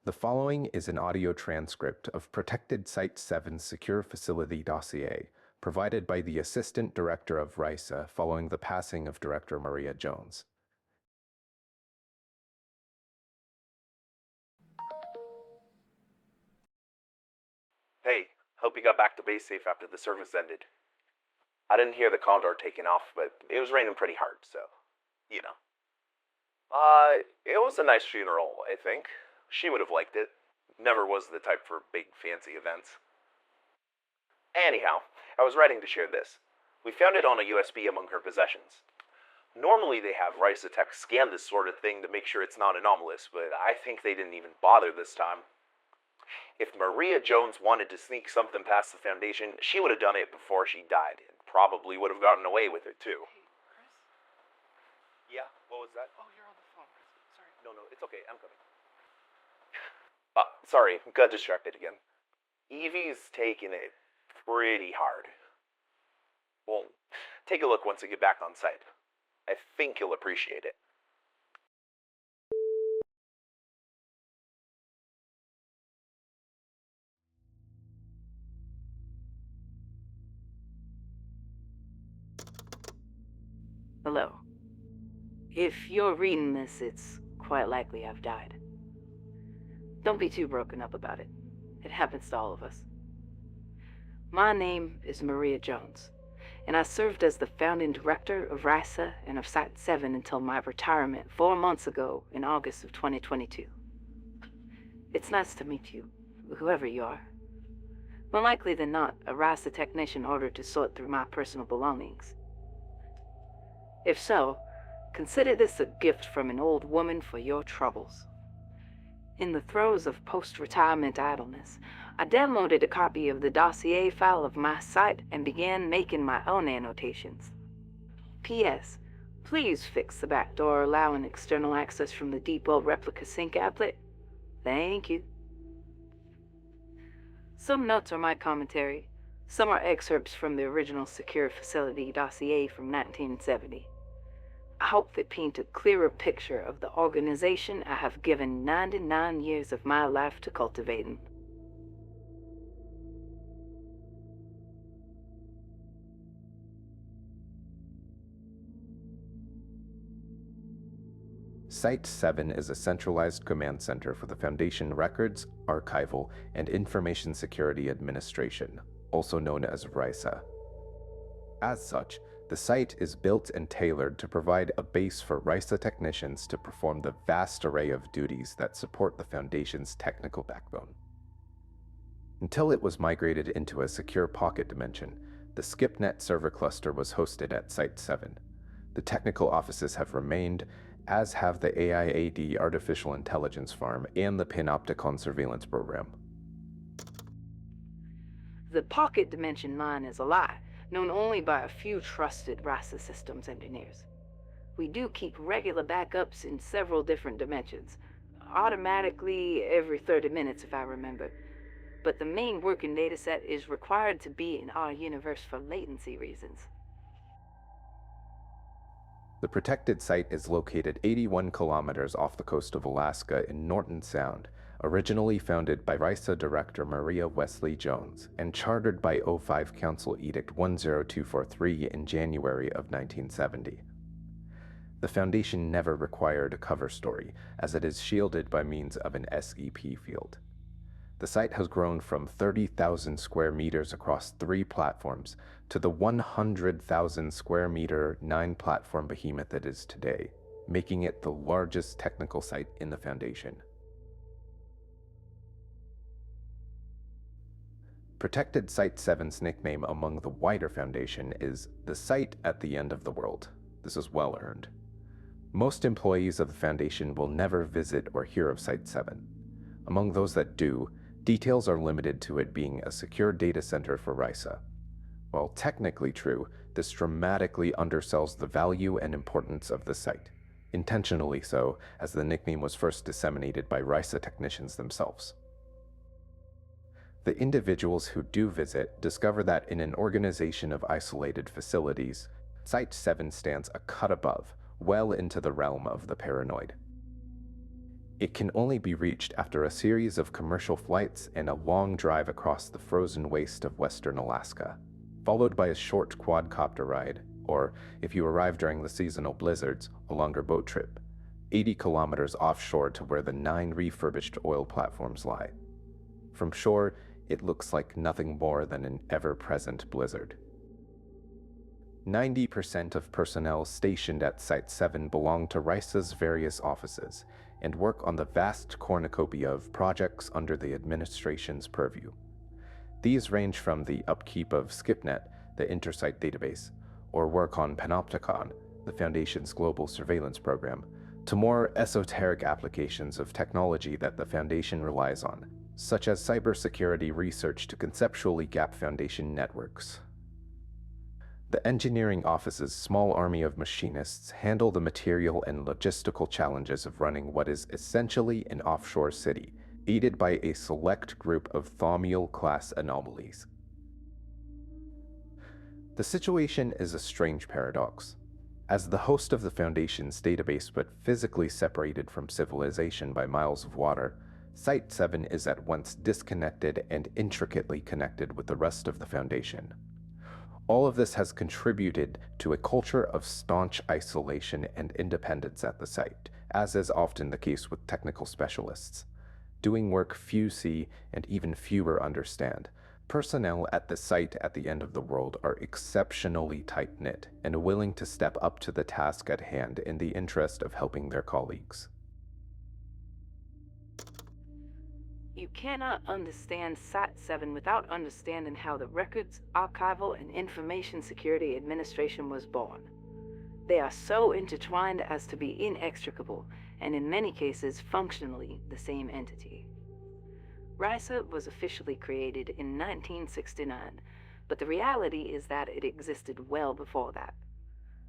The following is an audio transcript of protected Site-7's secure facility dossier, provided by the Assistant Director of RISA following the passing of Director Maria Jones. Hey, hope you got back to base safe after the service ended. I didn't hear the Condor taking off, but it was raining pretty hard, so, you know. It was a nice funeral, I think. She would have liked it. Never was the type for big fancy events. Anyhow, I was writing to share this. We found it on a USB among her possessions. Normally they have RISA Tech scan this sort of thing to make sure it's not anomalous, but I think they didn't even bother this time. If Maria Jones wanted to sneak something past the Foundation, she would have done it before she died, and probably would have gotten away with it too. Hey, Chris? Yeah, what was that? Oh, you're on the phone, Chris. Sorry. No, it's okay, I'm coming. Sorry, got distracted again. Evie's taking it pretty hard. Well, take a look once you get back on site. I think you'll appreciate it. Hello. If you're reading this, it's quite likely I've died. Don't be too broken up about it. It happens to all of us. My name is Maria Jones, and I served as the founding director of RISA and of Site-7 until my retirement 4 months ago in August of 2022. It's nice to meet you, whoever you are. More likely than not, a RISA technician ordered to sort through my personal belongings. If so, consider this a gift from an old woman for your troubles. In the throes of post-retirement idleness, I downloaded a copy of the dossier file of my site and began making my own annotations. P.S. Please fix the back door allowing external access from the depot replica sync applet. Thank you. Some notes are my commentary. Some are excerpts from the original secure facility dossier from 1970. I hope they paint a clearer picture of the organization I have given 99 years of my life to cultivating. Site-7 is a centralized command center for the Foundation Records, Archival, and Information Security Administration, also known as RISA. As such, the site is built and tailored to provide a base for RISA technicians to perform the vast array of duties that support the Foundation's technical backbone. Until it was migrated into a secure pocket dimension, the SCPnet server cluster was hosted at Site-7. The technical offices have remained, as have the AIAD Artificial Intelligence Farm and the Panopticon surveillance program. The pocket dimension line is a lie, known only by a few trusted RISA systems engineers. We do keep regular backups in several different dimensions, automatically every 30 minutes if I remember, but the main working dataset is required to be in our universe for latency reasons. The protected site is located 81 kilometers off the coast of Alaska in Norton Sound, originally founded by RISA Director Maria Wesley Jones and chartered by O5 Council Edict 10243 in January of 1970. The Foundation never required a cover story, as it is shielded by means of an SCP field. The site has grown from 30,000 square meters across 3 platforms to the 100,000 square meter 9-platform behemoth it is today, making it the largest technical site in the Foundation. Protected Site-7's nickname among the wider Foundation is the Site at the End of the World. This is well earned. Most employees of the Foundation will never visit or hear of Site-7. Among those that do, details are limited to it being a secure data center for RISA. While technically true, this dramatically undersells the value and importance of the site, intentionally so, as the nickname was first disseminated by RISA technicians themselves. The individuals who do visit discover that in an organization of isolated facilities, Site-7 stands a cut above, well into the realm of the paranoid. It can only be reached after a series of commercial flights and a long drive across the frozen waste of western Alaska, followed by a short quadcopter ride, or, if you arrive during the seasonal blizzards, a longer boat trip, 80 kilometers offshore to where the 9 refurbished oil platforms lie. From shore, it looks like nothing more than an ever-present blizzard. 90% of personnel stationed at Site-7 belong to RISA's various offices and work on the vast cornucopia of projects under the administration's purview. These range from the upkeep of SCPnet, the Intersite database, or work on Panopticon, the Foundation's global surveillance program, to more esoteric applications of technology that the Foundation relies on, such as cybersecurity research to conceptually gap Foundation networks. The engineering office's small army of machinists handle the material and logistical challenges of running what is essentially an offshore city, aided by a select group of Thaumiel-class anomalies. The situation is a strange paradox. As the host of the Foundation's database but physically separated from civilization by miles of water, Site-7 is at once disconnected and intricately connected with the rest of the Foundation. All of this has contributed to a culture of staunch isolation and independence at the site, as is often the case with technical specialists. Doing work few see and even fewer understand, personnel at the site at the end of the world are exceptionally tight-knit and willing to step up to the task at hand in the interest of helping their colleagues. You cannot understand Site-7 without understanding how the Records, Archival, and Information Security Administration was born. They are so intertwined as to be inextricable, and in many cases functionally the same entity. RISA was officially created in 1969, but the reality is that it existed well before that.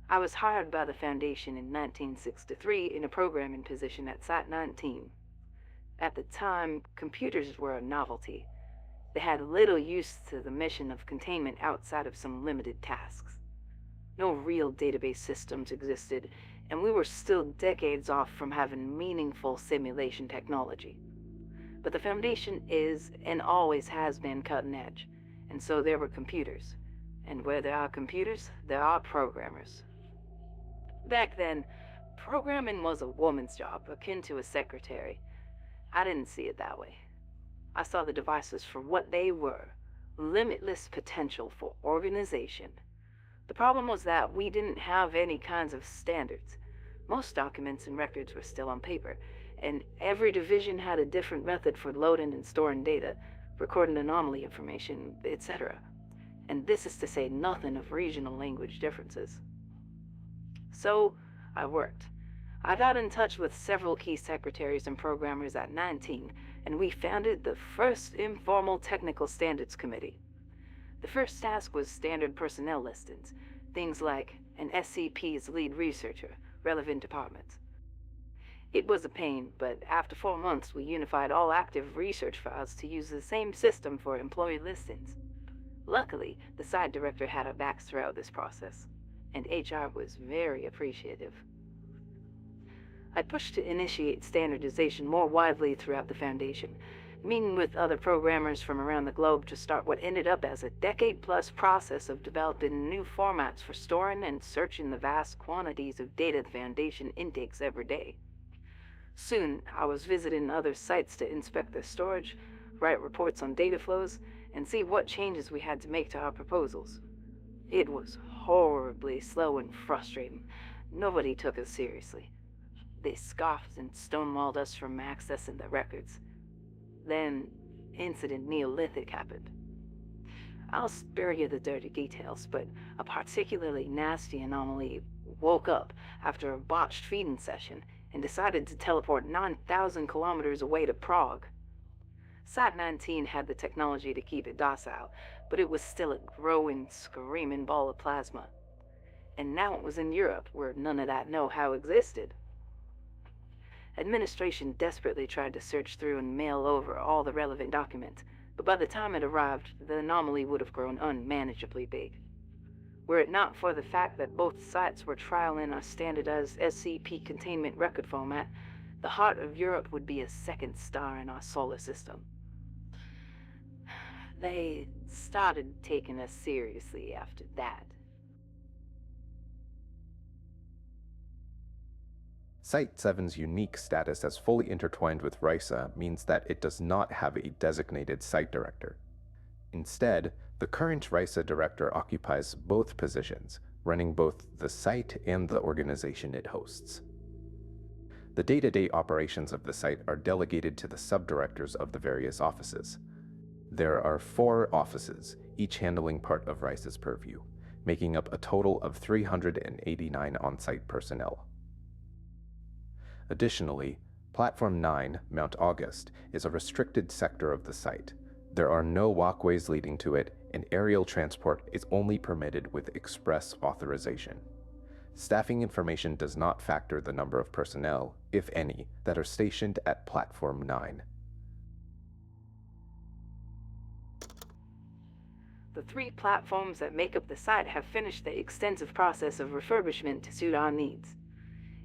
I was hired by the Foundation in 1963 in a programming position at Site-19. At the time, computers were a novelty. They had little use to the mission of containment outside of some limited tasks. No real database systems existed, and we were still decades off from having meaningful simulation technology. But the Foundation is, and always has been, cutting edge, and so there were computers. And where there are computers, there are programmers. Back then, programming was a woman's job, akin to a secretary. I didn't see it that way. I saw the devices for what they were, limitless potential for organization. The problem was that we didn't have any kinds of standards. Most documents and records were still on paper, and every division had a different method for loading and storing data, recording anomaly information, etc. And this is to say nothing of regional language differences. So, I worked. I got in touch with several key secretaries and programmers at 19, and we founded the first informal technical standards committee. The first task was standard personnel listings, things like an SCP's lead researcher, relevant departments. It was a pain, but after 4 months we unified all active research files to use the same system for employee listings. Luckily, the site director had our backs throughout this process, and HR was very appreciative. I pushed to initiate standardization more widely throughout the Foundation, meeting with other programmers from around the globe to start what ended up as a decade-plus process of developing new formats for storing and searching the vast quantities of data the Foundation intakes every day. Soon, I was visiting other sites to inspect their storage, write reports on data flows, and see what changes we had to make to our proposals. It was horribly slow and frustrating. Nobody took us seriously. They scoffed and stonewalled us from accessing the records. Then, Incident Neolithic happened. I'll spare you the dirty details, but a particularly nasty anomaly woke up after a botched feeding session and decided to teleport 9,000 kilometers away to Prague. Site-19 had the technology to keep it docile, but it was still a growing, screaming ball of plasma. And now it was in Europe, where none of that know-how existed. Administration desperately tried to search through and mail over all the relevant documents, but by the time it arrived, the anomaly would have grown unmanageably big. Were it not for the fact that both sites were trialing a standardized SCP containment record format, The heart of Europe would be a second star in our solar system. They started taking us seriously after that. Site-7's unique status as fully intertwined with RISA means that it does not have a designated site director. Instead, the current RISA director occupies both positions, running both the site and the organization it hosts. The day-to-day operations of the site are delegated to the subdirectors of the various offices. There are 4 offices, each handling part of RISA's purview, making up a total of 389 on-site personnel. Additionally, Platform 9, Mount August, is a restricted sector of the site. There are no walkways leading to it, and aerial transport is only permitted with express authorization. Staffing information does not factor the number of personnel, if any, that are stationed at Platform 9. The 3 platforms that make up the site have finished the extensive process of refurbishment to suit our needs.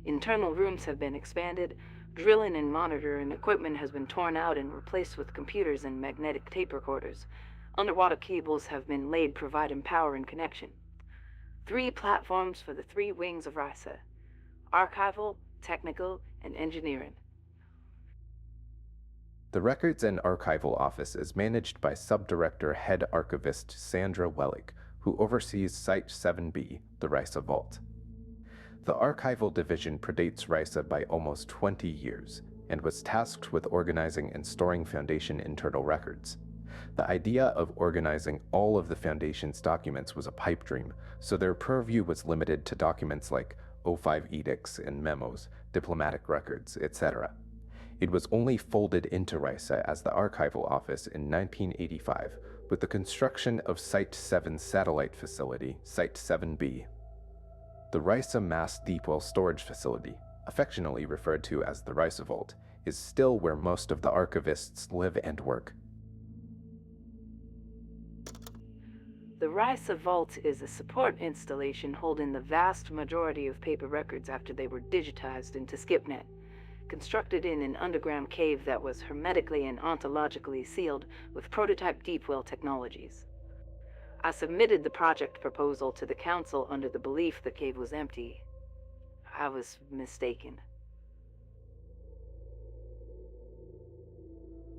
Internal rooms have been expanded, drilling and monitoring equipment has been torn out and replaced with computers and magnetic tape recorders. Underwater cables have been laid providing power and connection. 3 platforms for the 3 wings of RISA: archival, technical, and engineering. The Records and Archival Office is managed by Subdirector Head Archivist Sandra Wellick, who oversees Site-7B, the RISA Vault. The Archival Division predates RISA by almost 20 years, and was tasked with organizing and storing Foundation internal records. The idea of organizing all of the Foundation's documents was a pipe dream, so their purview was limited to documents like O5 edicts and memos, diplomatic records, etc. It was only folded into RISA as the Archival Office in 1985 with the construction of Site-7's satellite facility, Site-7B. The RISA Mass Deepwell Storage Facility, affectionately referred to as the RISA Vault, is still where most of the archivists live and work. The RISA Vault is a support installation holding the vast majority of paper records after they were digitized into SCPnet. Constructed in an underground cave that was hermetically and ontologically sealed with prototype deepwell technologies. I submitted the project proposal to the council under the belief the cave was empty. I was mistaken.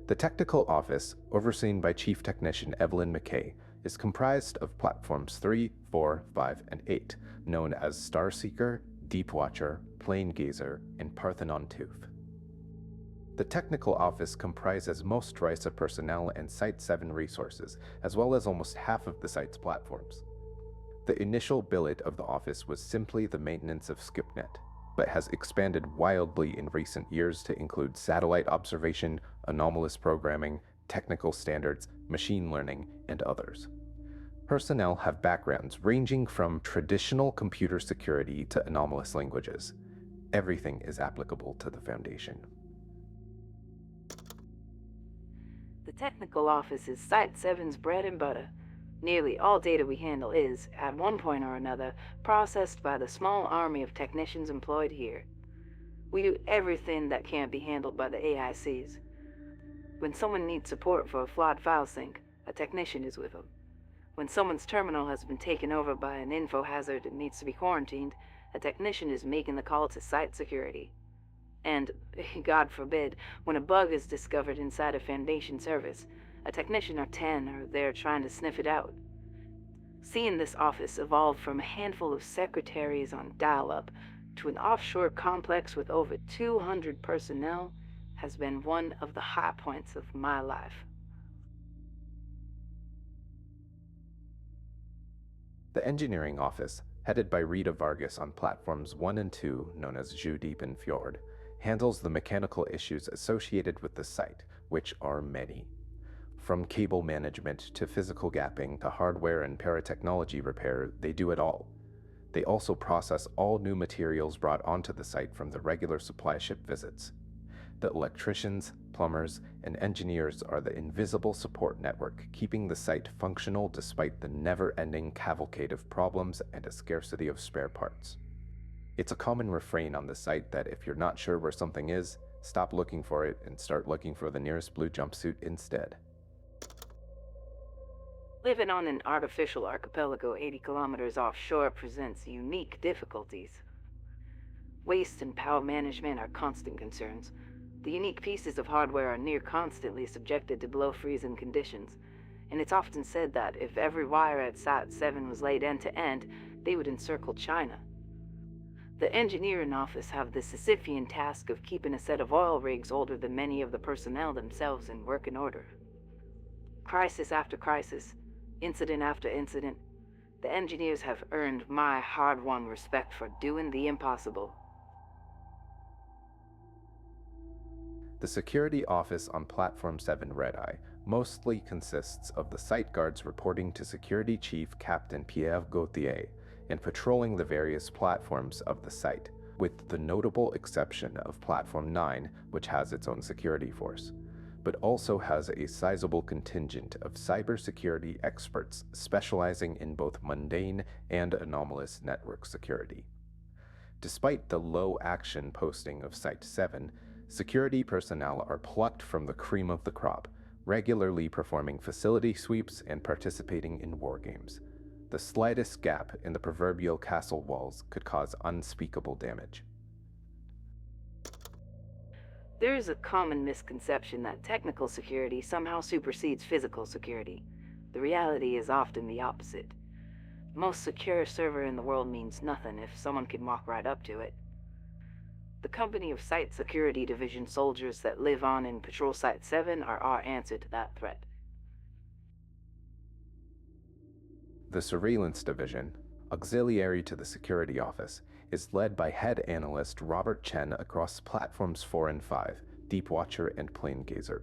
The Technical Office, overseen by Chief Technician Evelyn McKay, is comprised of platforms 3, 4, 5, and 8, known as Starseeker, Deepwatcher, Plane Gazer, and Parthenon Tooth. The Technical Office comprises most RISA personnel and Site-7 resources, as well as almost half of the site's platforms. The initial billet of the office was simply the maintenance of SCPnet, but has expanded wildly in recent years to include satellite observation, anomalous programming, technical standards, machine learning, and others. Personnel have backgrounds ranging from traditional computer security to anomalous languages. Everything is applicable to the Foundation. The Technical Office is Site-7's bread and butter. Nearly all data we handle is, at one point or another, processed by the small army of technicians employed here. We do everything that can't be handled by the AICs. When someone needs support for a flawed file sync, a technician is with them. When someone's terminal has been taken over by an info hazard and needs to be quarantined, a technician is making the call to site security. And, God forbid, when a bug is discovered inside a Foundation service, a technician or 10 are there trying to sniff it out. Seeing this office evolve from a handful of secretaries on dial-up to an offshore complex with over 200 personnel has been one of the high points of my life. The Engineering Office, headed by Rita Vargas on platforms 1 and 2, known as Judeep and Fjord, handles the mechanical issues associated with the site, which are many. From cable management to physical gapping to hardware and paratechnology repair, they do it all. They also process all new materials brought onto the site from the regular supply ship visits. The electricians, plumbers, and engineers are the invisible support network keeping the site functional despite the never-ending cavalcade of problems and a scarcity of spare parts. It's a common refrain on the site that if you're not sure where something is, stop looking for it and start looking for the nearest blue jumpsuit instead. Living on an artificial archipelago 80 kilometers offshore presents unique difficulties. Waste and power management are constant concerns. The unique pieces of hardware are near constantly subjected to below freezing conditions, and it's often said that if every wire at Site-7 was laid end to end, they would encircle China. The engineering office have the Sisyphean task of keeping a set of oil rigs older than many of the personnel themselves in working order. Crisis after crisis, incident after incident, the engineers have earned my hard-won respect for doing the impossible. The security office on Platform 7 Red-Eye mostly consists of the site guards reporting to Security Chief Captain Pierre Gauthier and patrolling the various platforms of the site, with the notable exception of Platform 9, which has its own security force, but also has a sizable contingent of cybersecurity experts specializing in both mundane and anomalous network security. Despite the low action posting of Site-7, security personnel are plucked from the cream of the crop, regularly performing facility sweeps and participating in war games. The slightest gap in the proverbial castle walls could cause unspeakable damage. There is a common misconception that technical security somehow supersedes physical security. The reality is often the opposite. Most secure server in the world means nothing if someone can walk right up to it. The company of Site Security Division soldiers that live on and patrol Site-7 are our answer to that threat. The Surveillance Division, auxiliary to the Security Office, is led by head analyst Robert Chen across platforms 4 and 5, Deep Watcher and Plain Gazer.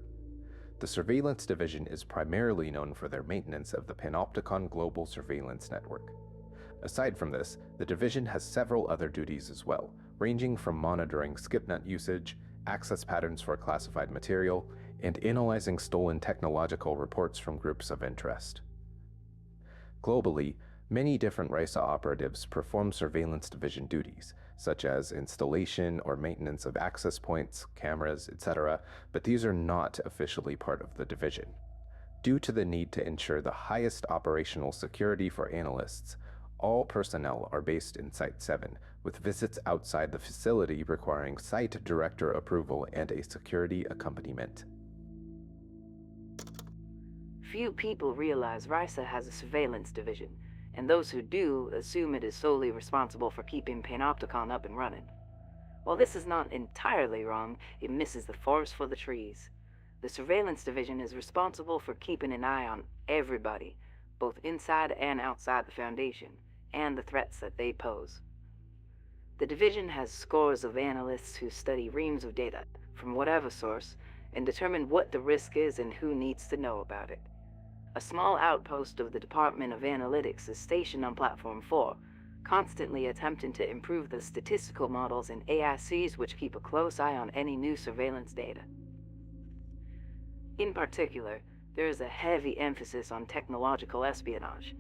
The Surveillance Division is primarily known for their maintenance of the Panopticon Global Surveillance Network. Aside from this, the division has several other duties as well, ranging from monitoring SCPnet usage, access patterns for classified material, and analyzing stolen technological reports from groups of interest. Globally, many different RISA operatives perform Surveillance Division duties, such as installation or maintenance of access points, cameras, etc., but these are not officially part of the division. Due to the need to ensure the highest operational security for analysts, all personnel are based in Site-7, with visits outside the facility requiring site director approval and a security accompaniment. Few people realize RISA has a surveillance division, and those who do assume it is solely responsible for keeping Panopticon up and running. While this is not entirely wrong, it misses the forest for the trees. The surveillance division is responsible for keeping an eye on everybody, both inside and outside the Foundation, and the threats that they pose. The division has scores of analysts who study reams of data from whatever source and determine what the risk is and who needs to know about it. A small outpost of the Department of Analytics is stationed on Platform 4, constantly attempting to improve the statistical models and AICs which keep a close eye on any new surveillance data. In particular, there is a heavy emphasis on technological espionage.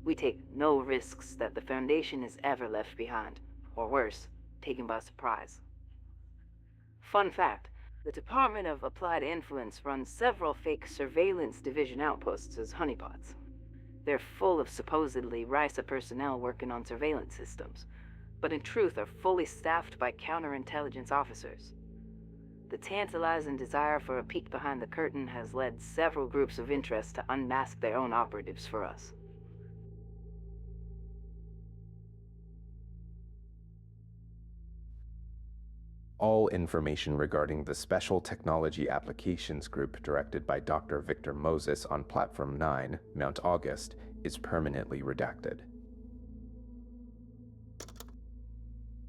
We take no risks that the Foundation is ever left behind, or worse, taken by surprise. Fun fact, the Department of Applied Influence runs several fake Surveillance Division outposts as honeypots. They're full of supposedly RISA personnel working on surveillance systems, but in truth are fully staffed by counterintelligence officers. The tantalizing desire for a peek behind the curtain has led several groups of interest to unmask their own operatives for us. All information regarding the Special Technology Applications Group directed by Dr. Victor Moses on Platform 9, Mount August, is permanently redacted.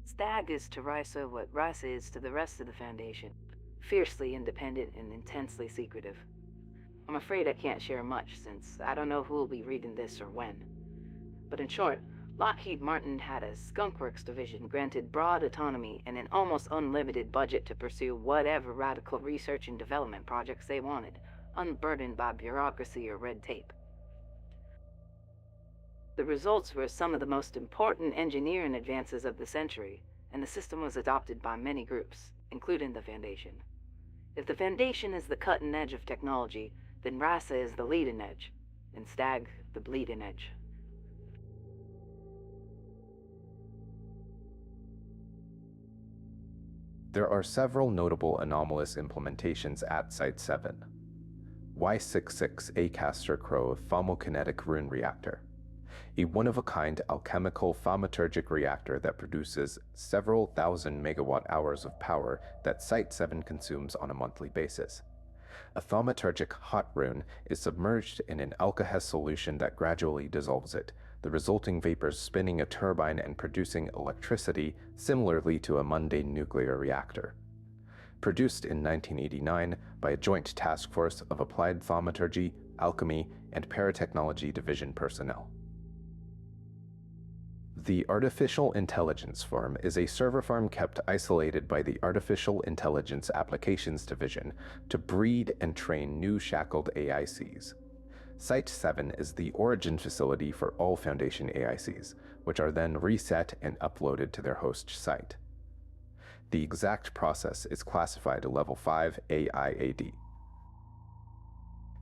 STAG is to RISA what RISA is to the rest of the Foundation. Fiercely independent and intensely secretive. I'm afraid I can't share much since I don't know who will be reading this or when. But in short, Lockheed Martin had a skunkworks division granted broad autonomy and an almost unlimited budget to pursue whatever radical research and development projects they wanted, unburdened by bureaucracy or red tape. The results were some of the most important engineering advances of the century, and the system was adopted by many groups, including the Foundation. If the Foundation is the cutting edge of technology, then RISA is the leading edge, and STAG the bleeding edge. There are several notable anomalous implementations at Site-7. Y66 Acaster Crow Thermokinetic Rune Reactor, a one-of-a-kind alchemical thaumaturgic reactor that produces several thousand megawatt-hours of power that Site-7 consumes on a monthly basis. A thaumaturgic hot rune is submerged in an alcohol solution that gradually dissolves it, the resulting vapors spinning a turbine and producing electricity similarly to a mundane nuclear reactor. Produced in 1989 by a joint task force of Applied Thaumaturgy, Alchemy, and Paratechnology Division personnel. The Artificial Intelligence Farm is a server farm kept isolated by the Artificial Intelligence Applications Division to breed and train new shackled AICs. Site-7 is the origin facility for all Foundation AICs, which are then reset and uploaded to their host site. The exact process is classified Level 5 AIAD.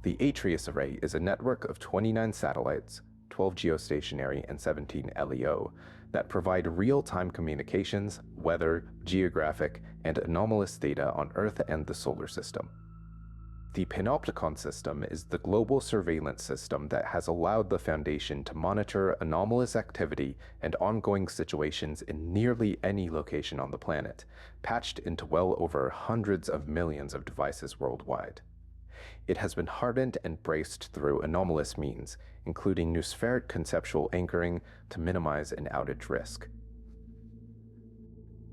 the Atreus Array is a network of 29 satellites, 12 geostationary and 17 LEO, that provide real-time communications, weather, geographic, and anomalous data on Earth and the solar system. The Panopticon system is the global surveillance system that has allowed the Foundation to monitor anomalous activity and ongoing situations in nearly any location on the planet, patched into well over hundreds of millions of devices worldwide. It has been hardened and braced through anomalous means, including noospheric conceptual anchoring to minimize an outage risk.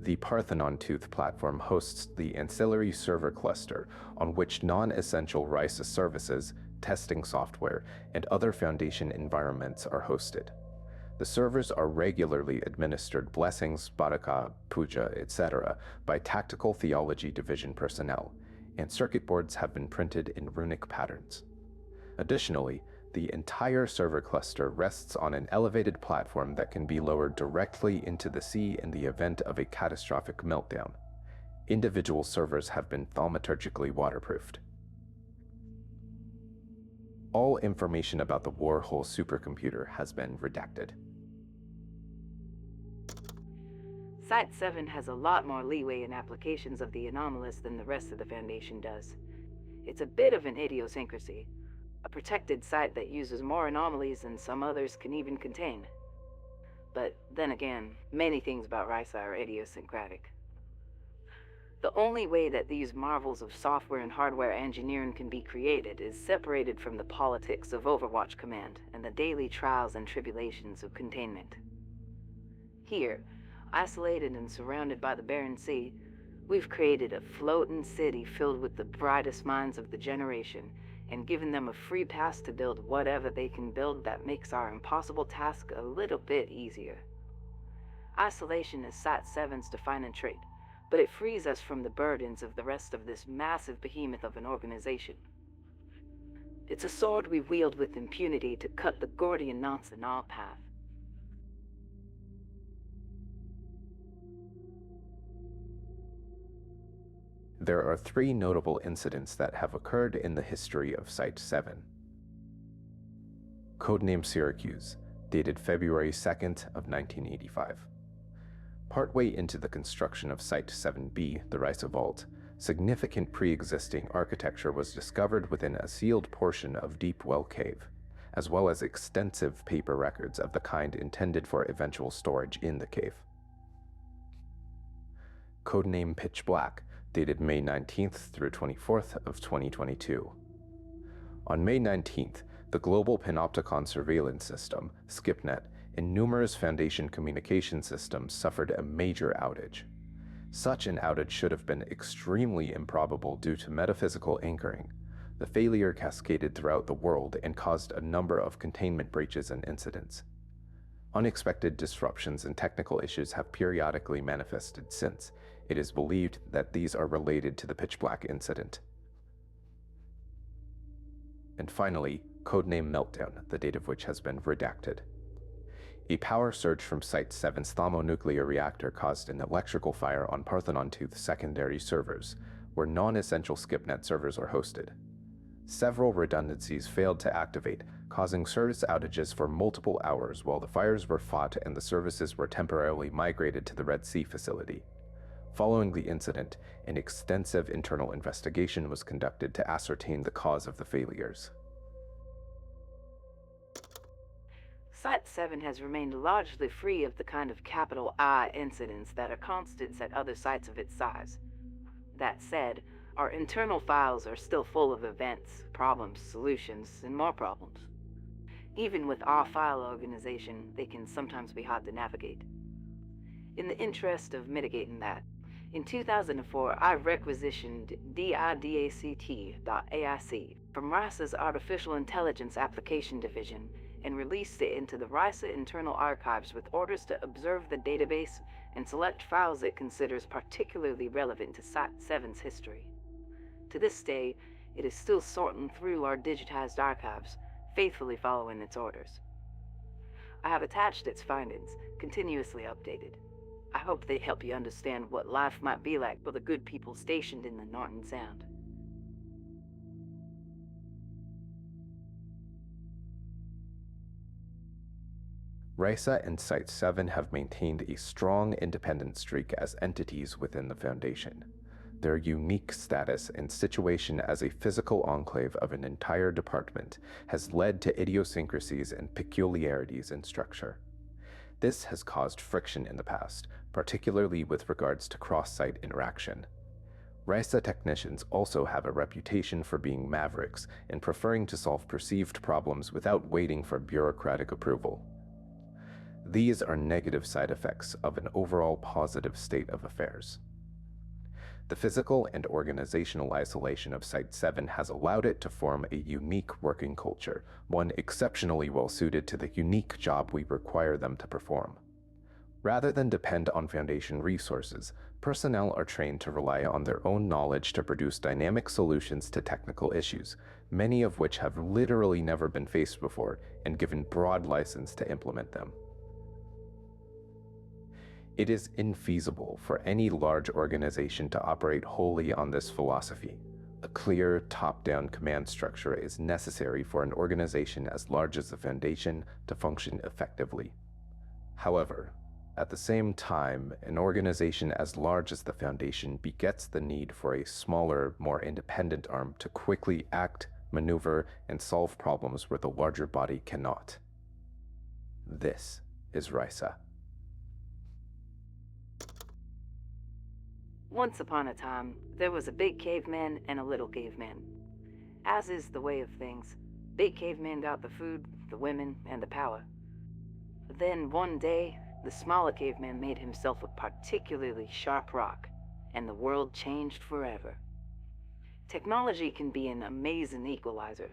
The Parthenon Tooth platform hosts the ancillary server cluster on which non-essential RISA services, testing software, and other Foundation environments are hosted. The servers are regularly administered blessings, baraka, puja, etc. by Tactical Theology Division personnel, and circuit boards have been printed in runic patterns. Additionally, the entire server cluster rests on an elevated platform that can be lowered directly into the sea in the event of a catastrophic meltdown. Individual servers have been thaumaturgically waterproofed. All information about the Warhol supercomputer has been redacted. Site-7 has a lot more leeway in applications of the anomalous than the rest of the Foundation does. It's a bit of an idiosyncrasy, a protected site that uses more anomalies than some others can even contain. But then again, many things about RISA are idiosyncratic. The only way that these marvels of software and hardware engineering can be created is separated from the politics of Overwatch Command and the daily trials and tribulations of containment. Here, isolated and surrounded by the barren sea, we've created a floating city filled with the brightest minds of the generation and given them a free pass to build whatever they can build that makes our impossible task a little bit easier. Isolation is Site-7's defining trait, but it frees us from the burdens of the rest of this massive behemoth of an organization. It's a sword we wield with impunity to cut the Gordian knots in our path. There are three notable incidents that have occurred in the history of Site-7. Codename Syracuse, dated February 2nd of 1985. Partway into the construction of Site-7B, the RISA Vault, significant pre-existing architecture was discovered within a sealed portion of Deep Well Cave, as well as extensive paper records of the kind intended for eventual storage in the cave. Codename Pitch Black, dated May 19th through 24th of 2022. On May 19th, the Global Panopticon Surveillance System, SCPnet, and numerous Foundation communication systems suffered a major outage. Such an outage should have been extremely improbable due to metaphysical anchoring. The failure cascaded throughout the world and caused a number of containment breaches and incidents. Unexpected disruptions and technical issues have periodically manifested since. It is believed that these are related to the Pitch Black incident. And finally, Codename Meltdown, the date of which has been redacted. A power surge from Site-7's thermonuclear reactor caused an electrical fire on Parthenon 2's secondary servers, where non-essential SCPnet servers are hosted. Several redundancies failed to activate, causing service outages for multiple hours while the fires were fought and the services were temporarily migrated to the Red Sea facility. Following the incident, an extensive internal investigation was conducted to ascertain the cause of the failures. Site-7 has remained largely free of the kind of capital I incidents that are constants at other sites of its size. That said, our internal files are still full of events, problems, solutions, and more problems. Even with our file organization, they can sometimes be hard to navigate. In the interest of mitigating that, in 2004, I requisitioned DIDACT.AIC from RISA's Artificial Intelligence Application Division and released it into the RISA internal archives with orders to observe the database and select files it considers particularly relevant to Site-7's history. To this day, it is still sorting through our digitized archives, faithfully following its orders. I have attached its findings, continuously updated. I hope they help you understand what life might be like for the good people stationed in the Norton Sound. RISA and Site-7 have maintained a strong independent streak as entities within the Foundation. Their unique status and situation as a physical enclave of an entire department has led to idiosyncrasies and peculiarities in structure. This has caused friction in the past, particularly with regards to cross-site interaction. RISA technicians also have a reputation for being mavericks and preferring to solve perceived problems without waiting for bureaucratic approval. These are negative side effects of an overall positive state of affairs. The physical and organizational isolation of Site-7 has allowed it to form a unique working culture, one exceptionally well suited to the unique job we require them to perform. Rather than depend on Foundation resources, personnel are trained to rely on their own knowledge to produce dynamic solutions to technical issues, many of which have literally never been faced before, and given broad license to implement them. It is infeasible for any large organization to operate wholly on this philosophy. A clear, top-down command structure is necessary for an organization as large as the Foundation to function effectively. However, at the same time, an organization as large as the Foundation begets the need for a smaller, more independent arm to quickly act, maneuver, and solve problems where the larger body cannot. This is RISA. Once upon a time, there was a big caveman and a little caveman. As is the way of things, big caveman got the food, the women, and the power. Then one day, the smaller caveman made himself a particularly sharp rock, and the world changed forever. Technology can be an amazing equalizer.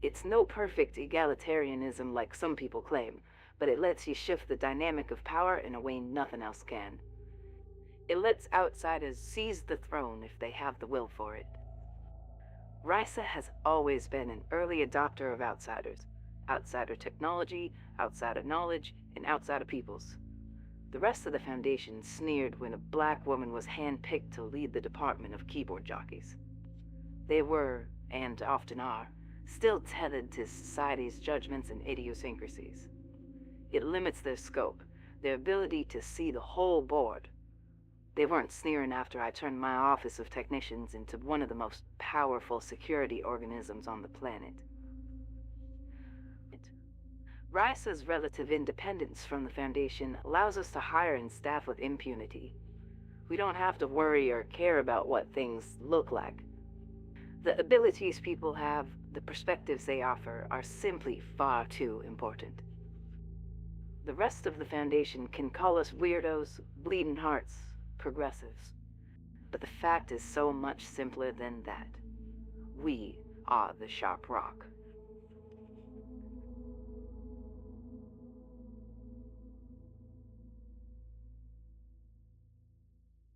It's no perfect egalitarianism like some people claim, but it lets you shift the dynamic of power in a way nothing else can. It lets outsiders seize the throne if they have the will for it. RISA has always been an early adopter of outsiders. Outsider technology, outsider knowledge, and outsider peoples. The rest of the Foundation sneered when a black woman was handpicked to lead the department of keyboard jockeys. They were, and often are, still tethered to society's judgments and idiosyncrasies. It limits their scope, their ability to see the whole board. They weren't sneering after I turned my office of technicians into one of the most powerful security organisms on the planet. RISA's relative independence from the Foundation allows us to hire and staff with impunity. We don't have to worry or care about what things look like. The abilities people have, the perspectives they offer, are simply far too important. The rest of the Foundation can call us weirdos, bleeding hearts, progressives. But the fact is so much simpler than that. We are the sharp rock.